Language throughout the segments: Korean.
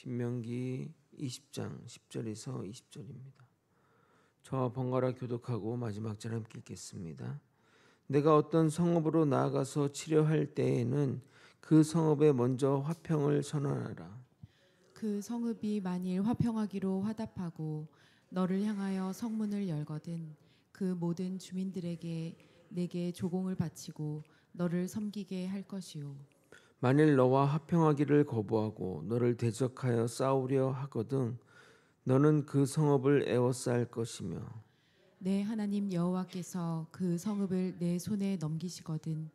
신명기 20장 10절에서 20절입니다. 저와 번갈아 교독하고 마지막 절 함께 읽겠습니다. 내가 어떤 성읍으로 나아가서 치려할 때에는 그 성읍에 먼저 화평을 선언하라. 그 성읍이 만일 화평하기로 화답하고 너를 향하여 성문을 열거든 그 모든 주민들에게 내게 조공을 바치고 너를 섬기게 할 것이요. 만일 너와 화평하기를 거부하고 너를 대적하여 싸우려 하거든 너는 그 성읍을 에워쌀 것이며 내 하나님 여호와께서 그 성읍을 내 손에 넘기시거든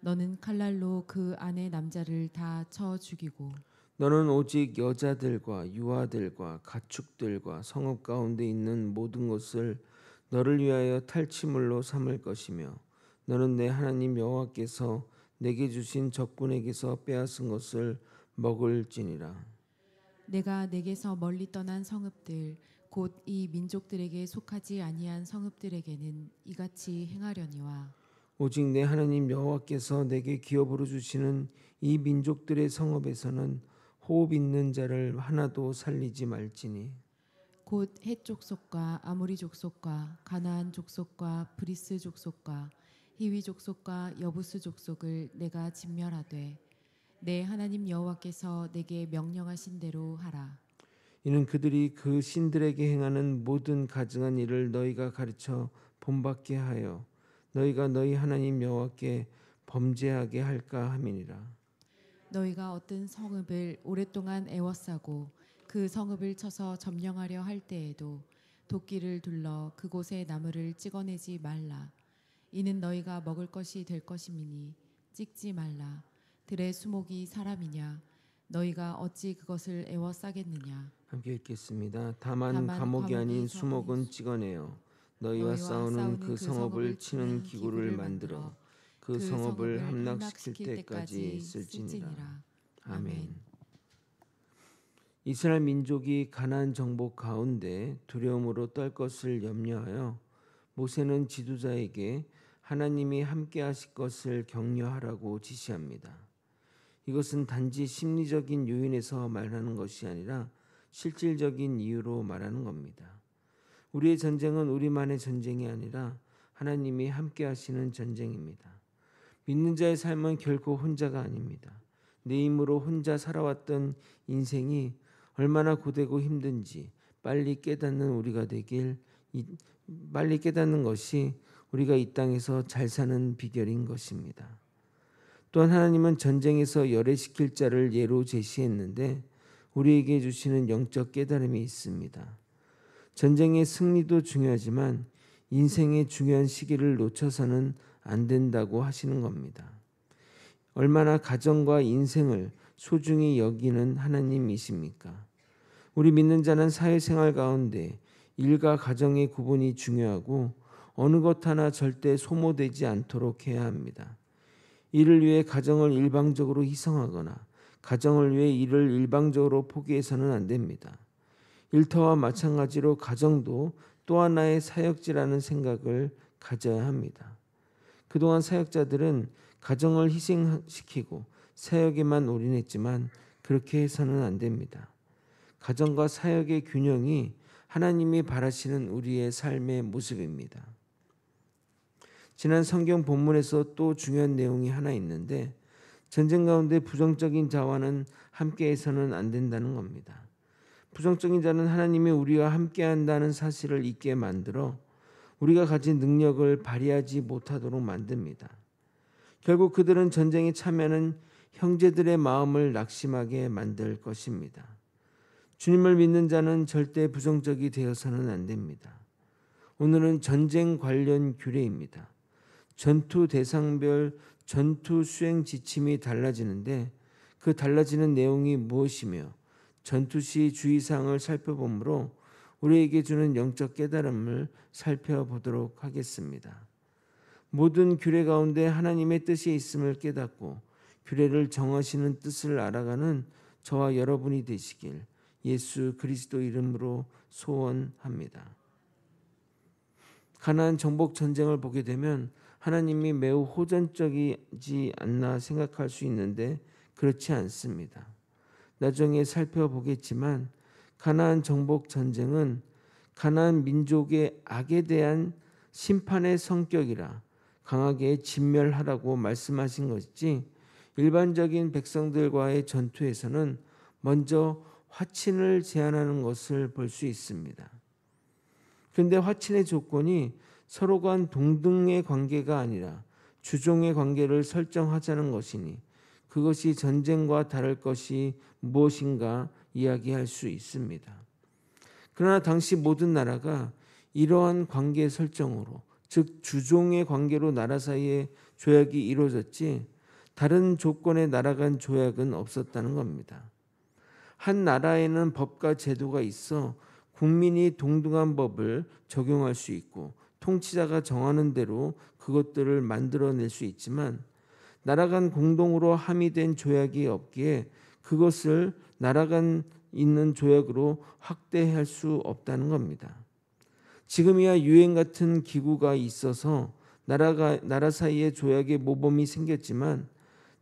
너는 칼날로 그 안의 남자를 다 쳐 죽이고 너는 오직 여자들과 유아들과 가축들과 성읍 가운데 있는 모든 것을 너를 위하여 탈취물로 삼을 것이며 너는 내 하나님 여호와께서 내게 주신 적군에게서 빼앗은 것을 먹을지니라. 내가 내게서 멀리 떠난 성읍들 곧 이 민족들에게 속하지 아니한 성읍들에게는 이같이 행하려니와 오직 내 하나님 여호와께서 내게 기업으로 주시는 이 민족들의 성읍에서는 호흡 있는 자를 하나도 살리지 말지니 곧 헷 족속과 아모리 족속과 가나안 족속과 브리스 족속과 히위 족속과 여부스 족속을 내가 진멸하되 내 하나님 여호와께서 내게 명령하신 대로 하라. 이는 그들이 그 신들에게 행하는 모든 가증한 일을 너희가 가르쳐 본받게 하여 너희가 너희 하나님 여호와께 범죄하게 할까 함이니라. 너희가 어떤 성읍을 오랫동안 애워싸고 그 성읍을 쳐서 점령하려 할 때에도 도끼를 둘러 그곳의 나무를 찍어내지 말라. 이는 너희가 먹을 것이 될 것임이니 찍지 말라. 들의 수목이 사람이냐 너희가 어찌 그것을 애워싸겠느냐. 함께 읽겠습니다. 다만 감옥이 아닌 수목은 찍어내어 너희와 싸우는 그 성읍을 치는 기구를 만들어 그 성읍을 함락시킬 때까지 쓸지니라. 아멘. 이스라엘 민족이 가나안 정복 가운데 두려움으로 떨 것을 염려하여 모세는 지도자에게 하나님이 함께 하실 것을 격려하라고 지시합니다. 이것은 단지 심리적인 요인에서 말하는 것이 아니라 실질적인 이유로 말하는 겁니다. 우리의 전쟁은 우리만의 전쟁이 아니라 하나님이 함께 하시는 전쟁입니다. 믿는 자의 삶은 결코 혼자가 아닙니다. 내 힘으로 혼자 살아왔던 인생이 얼마나 고되고 힘든지 빨리 깨닫는 것이 우리가 이 땅에서 잘 사는 비결인 것입니다. 또한 하나님은 전쟁에서 열애시킬 자를 예로 제시했는데 우리에게 주시는 영적 깨달음이 있습니다. 전쟁의 승리도 중요하지만 인생의 중요한 시기를 놓쳐서는 안 된다고 하시는 겁니다. 얼마나 가정과 인생을 소중히 여기는 하나님이십니까? 우리 믿는 자는 사회생활 가운데 일과 가정의 구분이 중요하고 어느 것 하나 절대 소모되지 않도록 해야 합니다. 일을 위해 가정을 일방적으로 희생하거나 가정을 위해 일을 일방적으로 포기해서는 안 됩니다. 일터와 마찬가지로 가정도 또 하나의 사역지라는 생각을 가져야 합니다. 그동안 사역자들은 가정을 희생시키고 사역에만 올인했지만 그렇게 해서는 안 됩니다. 가정과 사역의 균형이 하나님이 바라시는 우리의 삶의 모습입니다. 지난 성경 본문에서 또 중요한 내용이 하나 있는데 전쟁 가운데 부정적인 자와는 함께해서는 안 된다는 겁니다. 부정적인 자는 하나님이 우리와 함께한다는 사실을 잊게 만들어 우리가 가진 능력을 발휘하지 못하도록 만듭니다. 결국 그들은 전쟁에 참여하는 형제들의 마음을 낙심하게 만들 것입니다. 주님을 믿는 자는 절대 부정적이 되어서는 안 됩니다. 오늘은 전쟁 관련 규례입니다. 전투 대상별 전투 수행 지침이 달라지는데 그 달라지는 내용이 무엇이며 전투 시 주의사항을 살펴보므로 우리에게 주는 영적 깨달음을 살펴보도록 하겠습니다. 모든 규례 가운데 하나님의 뜻이 있음을 깨닫고 규례를 정하시는 뜻을 알아가는 저와 여러분이 되시길 예수 그리스도 이름으로 소원합니다. 가나안 정복 전쟁을 보게 되면 하나님이 매우 호전적이지 않나 생각할 수 있는데 그렇지 않습니다. 나중에 살펴보겠지만 가나안 정복 전쟁은 가나안 민족의 악에 대한 심판의 성격이라 강하게 진멸하라고 말씀하신 것이지 일반적인 백성들과의 전투에서는 먼저 화친을 제안하는 것을 볼 수 있습니다. 그런데 화친의 조건이 서로 간 동등의 관계가 아니라 주종의 관계를 설정하자는 것이니 그것이 전쟁과 다를 것이 무엇인가 이야기할 수 있습니다. 그러나 당시 모든 나라가 이러한 관계 설정으로, 즉 주종의 관계로 나라 사이에 조약이 이루어졌지 다른 조건의 나라 간 조약은 없었다는 겁니다. 한 나라에는 법과 제도가 있어 국민이 동등한 법을 적용할 수 있고 통치자가 정하는 대로 그것들을 만들어낼 수 있지만 나라 간 공동으로 함의된 조약이 없기에 그것을 나라 간 있는 조약으로 확대할 수 없다는 겁니다. 지금이야 유엔 같은 기구가 있어서 나라 사이에 조약의 모범이 생겼지만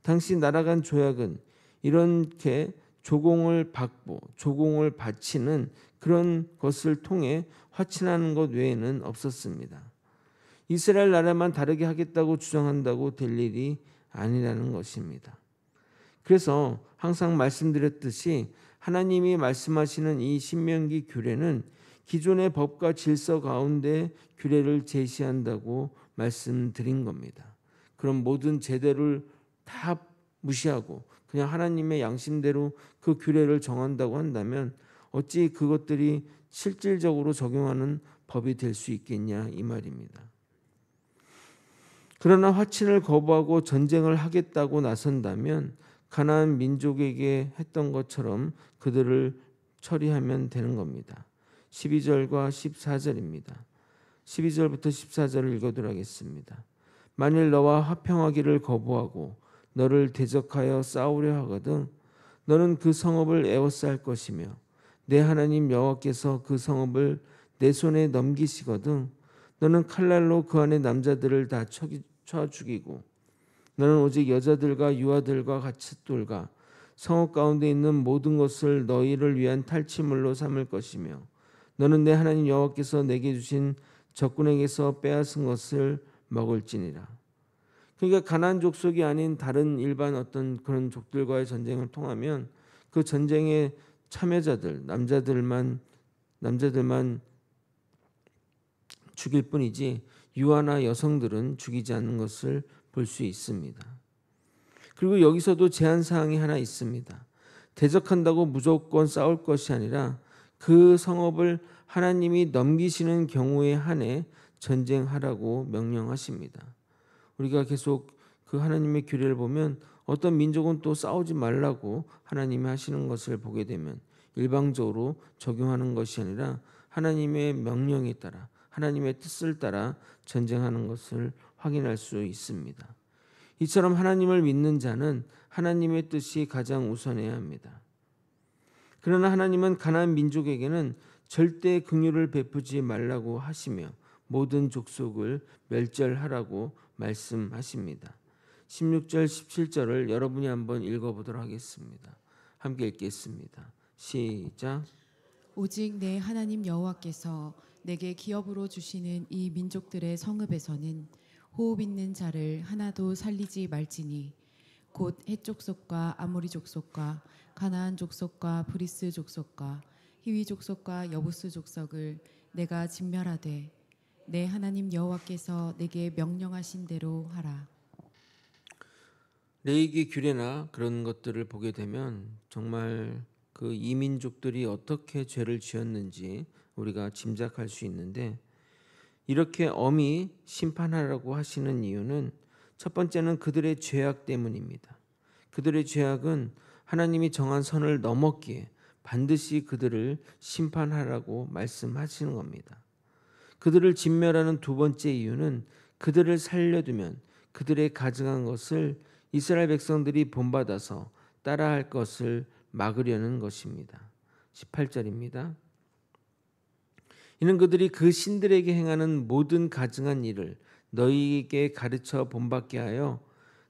당시 나라 간 조약은 이렇게 조공을 받고 조공을 바치는 그런 것을 통해 화친하는 것 외에는 없었습니다. 이스라엘 나라만 다르게 하겠다고 주장한다고 될 일이 아니라는 것입니다. 그래서 항상 말씀드렸듯이 하나님이 말씀하시는 이 신명기 규례는 기존의 법과 질서 가운데 규례를 제시한다고 말씀드린 겁니다. 그럼 모든 제도를 다 무시하고 그냥 하나님의 양심대로 그 규례를 정한다고 한다면 어찌 그것들이 실질적으로 적용하는 법이 될 수 있겠냐 이 말입니다. 그러나 화친을 거부하고 전쟁을 하겠다고 나선다면 가나안 민족에게 했던 것처럼 그들을 처리하면 되는 겁니다. 12절과 14절입니다. 12절부터 14절을 읽어드리도록 하겠습니다. 만일 너와 화평하기를 거부하고 너를 대적하여 싸우려 하거든 너는 그 성읍을 에워쌀 것이며 내 하나님 여호와께서 그 성읍을 내 손에 넘기시거든 너는 칼날로 그 안의 남자들을 다 쳐 죽이고 너는 오직 여자들과 유아들과 가축들과 성읍 가운데 있는 모든 것을 너희를 위한 탈취물로 삼을 것이며 너는 내 하나님 여호와께서 내게 주신 적군에게서 빼앗은 것을 먹을지니라. 그러니까 가나안 족속이 아닌 다른 일반 어떤 그런 족들과의 전쟁을 통하면 그 전쟁의 참여자들 남자들만 죽일 뿐이지 유아나 여성들은 죽이지 않는 것을 볼 수 있습니다. 그리고 여기서도 제한 사항이 하나 있습니다. 대적한다고 무조건 싸울 것이 아니라 그 성읍을 하나님이 넘기시는 경우에 한해 전쟁하라고 명령하십니다. 우리가 계속 그 하나님의 규례를 보면 어떤 민족은 또 싸우지 말라고 하나님이 하시는 것을 보게 되면 일방적으로 적용하는 것이 아니라 하나님의 명령에 따라 하나님의 뜻을 따라 전쟁하는 것을 확인할 수 있습니다. 이처럼 하나님을 믿는 자는 하나님의 뜻이 가장 우선해야 합니다. 그러나 하나님은 가나안 민족에게는 절대 긍휼을 베푸지 말라고 하시며 모든 족속을 멸절하라고 말씀하십니다. 16절 17절을 여러분이 한번 읽어보도록 하겠습니다. 함께 읽겠습니다. 시작. 오직 내 하나님 여호와께서 내게 기업으로 주시는 이 민족들의 성읍에서는 호흡 있는 자를 하나도 살리지 말지니 곧 헷 족속과 아모리 족속과 가나안 족속과 브리스 족속과 히위 족속과 여부스 족속을 내가 진멸하되 내 하나님 여호와께서 내게 명령하신 대로 하라. 레위기 규례나 그런 것들을 보게 되면 정말 그 이민족들이 어떻게 죄를 지었는지 우리가 짐작할 수 있는데 이렇게 엄히 심판하라고 하시는 이유는 첫 번째는 그들의 죄악 때문입니다. 그들의 죄악은 하나님이 정한 선을 넘었기에 반드시 그들을 심판하라고 말씀하시는 겁니다. 그들을 진멸하는 두 번째 이유는 그들을 살려두면 그들의 가증한 것을 이스라엘 백성들이 본받아서 따라할 것을 막으려는 것입니다. 18절입니다. 이는 그들이 그 신들에게 행하는 모든 가증한 일을 너희에게 가르쳐 본받게 하여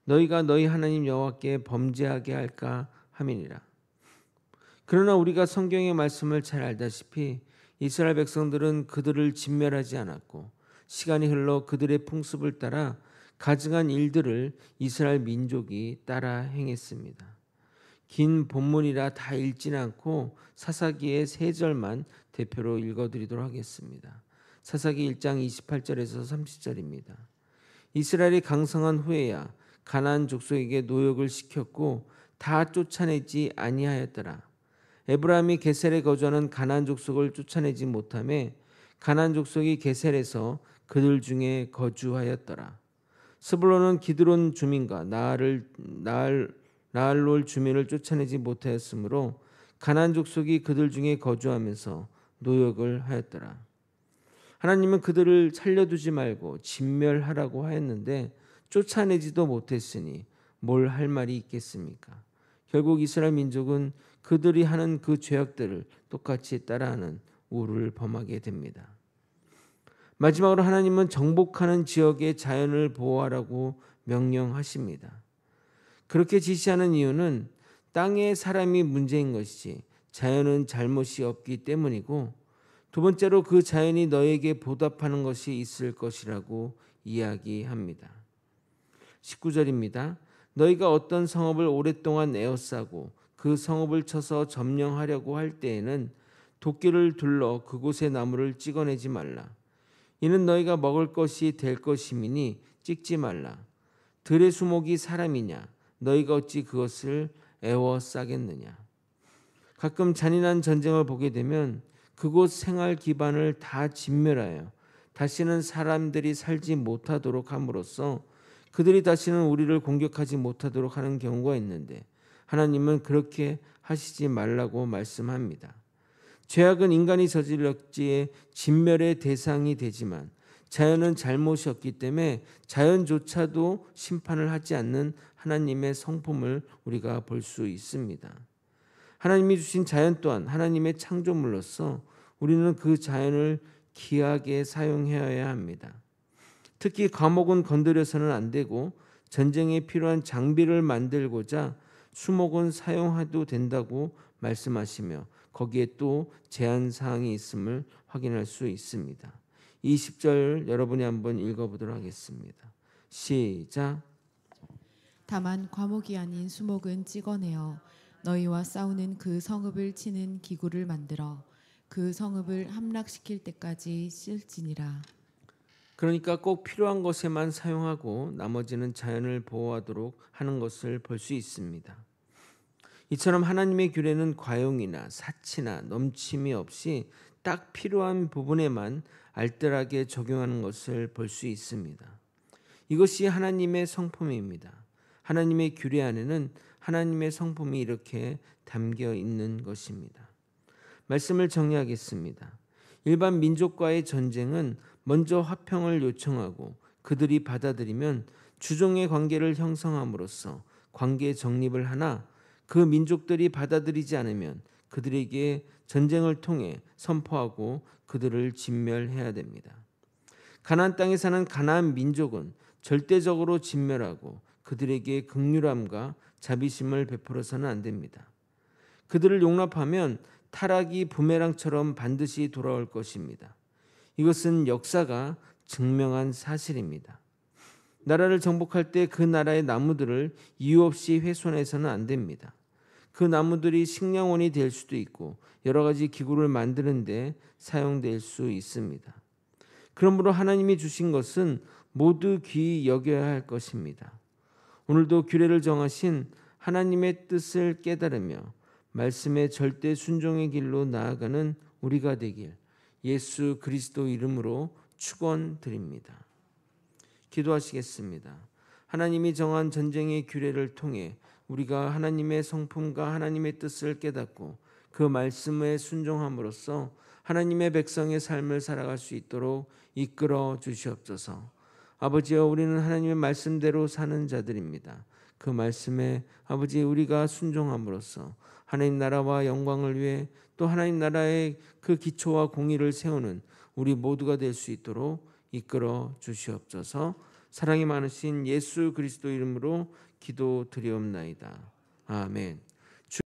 너희가 너희 하나님 여호와께 범죄하게 할까 함이니라. 그러나 우리가 성경의 말씀을 잘 알다시피 이스라엘 백성들은 그들을 진멸하지 않았고 시간이 흘러 그들의 풍습을 따라 가증한 일들을 이스라엘 민족이 따라 행했습니다. 긴 본문이라 다 읽지는 않고 사사기의 세 절만 대표로 읽어드리도록 하겠습니다. 사사기 1장 28절에서 30절입니다. 이스라엘이 강성한 후에야 가나안 족속에게 노역을 시켰고 다 쫓아내지 아니하였더라. 에브라임이 게셀에 거주하는 가나안 족속을 쫓아내지 못하매 가나안 족속이 게셀에서 그들 중에 거주하였더라. 스불론은 기드론 주민과 나할롤 주민을 쫓아내지 못하였으므로 가나안 족속이 그들 중에 거주하면서 노역을 하였더라. 하나님은 그들을 살려두지 말고 진멸하라고 하였는데 쫓아내지도 못했으니 뭘 할 말이 있겠습니까? 결국 이스라엘 민족은 그들이 하는 그 죄악들을 똑같이 따라하는 우를 범하게 됩니다. 마지막으로 하나님은 정복하는 지역의 자연을 보호하라고 명령하십니다. 그렇게 지시하는 이유는 땅에 사람이 문제인 것이지 자연은 잘못이 없기 때문이고, 두 번째로 그 자연이 너에게 보답하는 것이 있을 것이라고 이야기합니다. 19절입니다. 너희가 어떤 성읍을 오랫동안 에워싸고 그 성읍을 쳐서 점령하려고 할 때에는 도끼를 둘러 그곳의 나무를 찍어내지 말라. 이는 너희가 먹을 것이 될 것임이니 찍지 말라. 들의 수목이 사람이냐? 너희가 어찌 그것을 에워싸겠느냐? 가끔 잔인한 전쟁을 보게 되면 그곳 생활 기반을 다 진멸하여 다시는 사람들이 살지 못하도록 함으로써 그들이 다시는 우리를 공격하지 못하도록 하는 경우가 있는데, 하나님은 그렇게 하시지 말라고 말씀합니다. 죄악은 인간이 저질렀기에 진멸의 대상이 되지만 자연은 잘못이 없기 때문에 자연조차도 심판을 하지 않는 하나님의 성품을 우리가 볼 수 있습니다. 하나님이 주신 자연 또한 하나님의 창조물로서 우리는 그 자연을 귀하게 사용해야 합니다. 특히 과목은 건드려서는 안 되고 전쟁에 필요한 장비를 만들고자 수목은 사용해도 된다고 말씀하시며 거기에 또 제한 사항이 있음을 확인할 수 있습니다. 20절 여러분이 한번 읽어보도록 하겠습니다. 시작. 다만 과목이 아닌 수목은 찍어내어 너희와 싸우는 그 성읍을 치는 기구를 만들어 그 성읍을 함락시킬 때까지 쓸지니라. 그러니까 꼭 필요한 것에만 사용하고 나머지는 자연을 보호하도록 하는 것을 볼 수 있습니다. 이처럼 하나님의 규례는 과용이나 사치나 넘침이 없이 딱 필요한 부분에만 알뜰하게 적용하는 것을 볼 수 있습니다. 이것이 하나님의 성품입니다. 하나님의 규례 안에는 하나님의 성품이 이렇게 담겨 있는 것입니다. 말씀을 정리하겠습니다. 일반 민족과의 전쟁은 먼저 화평을 요청하고 그들이 받아들이면 주종의 관계를 형성함으로써 관계 정립을 하나, 그 민족들이 받아들이지 않으면 그들에게 전쟁을 통해 선포하고 그들을 진멸해야 됩니다. 가나안 땅에 사는 가나안 민족은 절대적으로 진멸하고 그들에게 긍휼함과 자비심을 베풀어서는 안 됩니다. 그들을 용납하면 타락이 부메랑처럼 반드시 돌아올 것입니다. 이것은 역사가 증명한 사실입니다. 나라를 정복할 때 그 나라의 나무들을 이유 없이 훼손해서는 안 됩니다. 그 나무들이 식량원이 될 수도 있고 여러 가지 기구를 만드는 데 사용될 수 있습니다. 그러므로 하나님이 주신 것은 모두 귀히 여겨야 할 것입니다. 오늘도 규례를 정하신 하나님의 뜻을 깨달으며 말씀의 절대 순종의 길로 나아가는 우리가 되길 예수 그리스도 이름으로 축원드립니다. 기도하시겠습니다. 하나님이 정한 전쟁의 규례를 통해 우리가 하나님의 성품과 하나님의 뜻을 깨닫고 그 말씀에 순종함으로써 하나님의 백성의 삶을 살아갈 수 있도록 이끌어 주시옵소서. 아버지여, 우리는 하나님의 말씀대로 사는 자들입니다. 그 말씀에 아버지 우리가 순종함으로써 하나님 나라와 영광을 위해 또 하나님 나라의 그 기초와 공의를 세우는 우리 모두가 될 수 있도록 이끌어 주시옵소서. 사랑이 많으신 예수 그리스도 이름으로 기도드리옵나이다. 아멘.